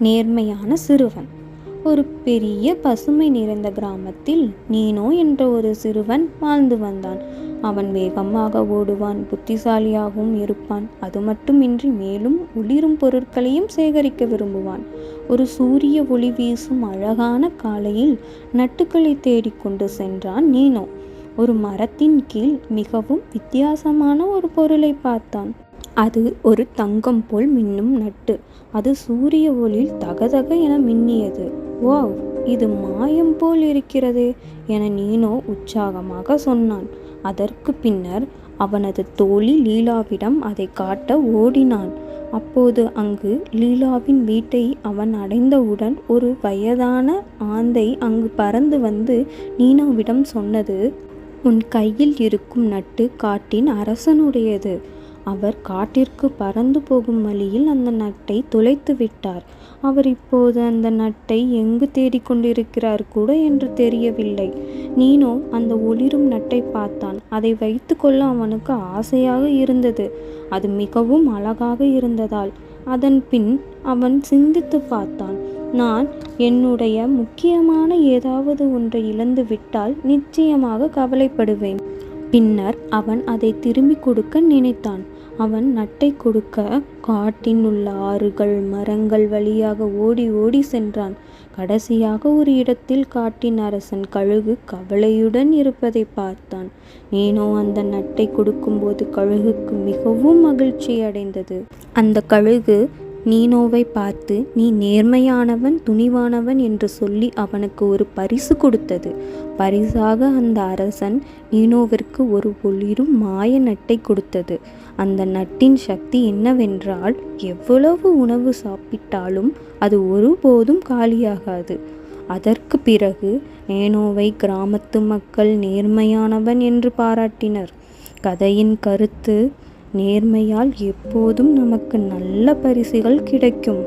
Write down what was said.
நேர்மையான சிறுவன். ஒரு பெரிய பசுமை நிறைந்த கிராமத்தில் நீனோ என்ற ஒரு சிறுவன் வாழ்ந்து வந்தான். அவன் வேகமாக ஓடுவான், புத்திசாலியாகவும் இருப்பான். அது மட்டுமின்றி மேலும் ஒளிரும் பொருட்களையும் சேகரிக்க விரும்புவான். ஒரு சூரிய ஒளி வீசும் அழகான காலையில் நட்டுக்களை தேடிக்கொண்டு சென்றான் நீனோ. ஒரு மரத்தின் கீழ் மிகவும் வித்தியாசமான ஒரு பொருளை பார்த்தான். அது ஒரு தங்கம் போல் மின்னும் நட்டு. அது சூரிய ஒளியில் தகதக என மின்னியது. வாவ், இது மாயம் போல் இருக்கிறதே என நீனோ உற்சாகமாக சொன்னான். அதற்கு பின்னர் அவனது தோழி லீலாவிடம் அதை காட்ட ஓடினான். அப்போது அங்கு லீலாவின் வீட்டை அவன் அடைந்தவுடன் ஒரு வயதான ஆந்தை அங்கு பறந்து வந்து நீனோவிடம் சொன்னது, உன் கையில் இருக்கும் நட்டு காட்டின் அரசனுடையது. அவர் காட்டிற்கு பறந்து போகும் வழியில் அந்த நட்டை துளைத்து விட்டார். அவர் இப்போது அந்த நட்டை எங்கு தேடிக்கொண்டிருக்கிறார் கூட என்று தெரியவில்லை. நீனோ அந்த ஒளிரும் நட்டை பார்த்தான். அதை வைத்து கொள்ள அவனுக்கு ஆசையாக இருந்தது. அது மிகவும் அழகாக இருந்ததால். அதன் பின் அவன் சிந்தித்து பார்த்தான். நான் என்னுடைய முக்கியமான ஏதாவது ஒன்றை இழந்து விட்டால் நிச்சயமாக கவலைப்படுவேன். பின்னர் அவன் அதை திரும்பி கொடுக்க நினைத்தான். அவன் நட்டை கொடுக்க காட்டின் உள்ள ஆறுகள் மரங்கள் வழியாக ஓடி ஓடி சென்றான். கடைசியாக ஒரு இடத்தில் காட்டின் அரசன் கழுகு கவலையுடன் இருப்பதை பார்த்தான். நீனோ அந்த நட்டை கொடுக்கும்போது கழுகுக்கு மிகவும் மகிழ்ச்சி அடைந்தது. அந்த கழுகு நீனோவை பார்த்து நீ நேர்மையானவன், துணிவானவன் என்று சொல்லி அவனுக்கு ஒரு பரிசு கொடுத்தது. பரிசாக அந்த அரசன் நீனோவிற்கு ஒரு ஒளிரும் மாய நட்டை கொடுத்தது. அந்த நட்டின் சக்தி என்னவென்றால், எவ்வளவு உணவு சாப்பிட்டாலும் அது ஒருபோதும் காலியாகாது. அதற்கு பிறகு நீனோவை கிராமத்து மக்கள் நேர்மையானவன் என்று பாராட்டினர். கதையின் கருத்து, நேர்மையால் எப்போதும் நமக்கு நல்ல பரிசுகள் கிடைக்கும்.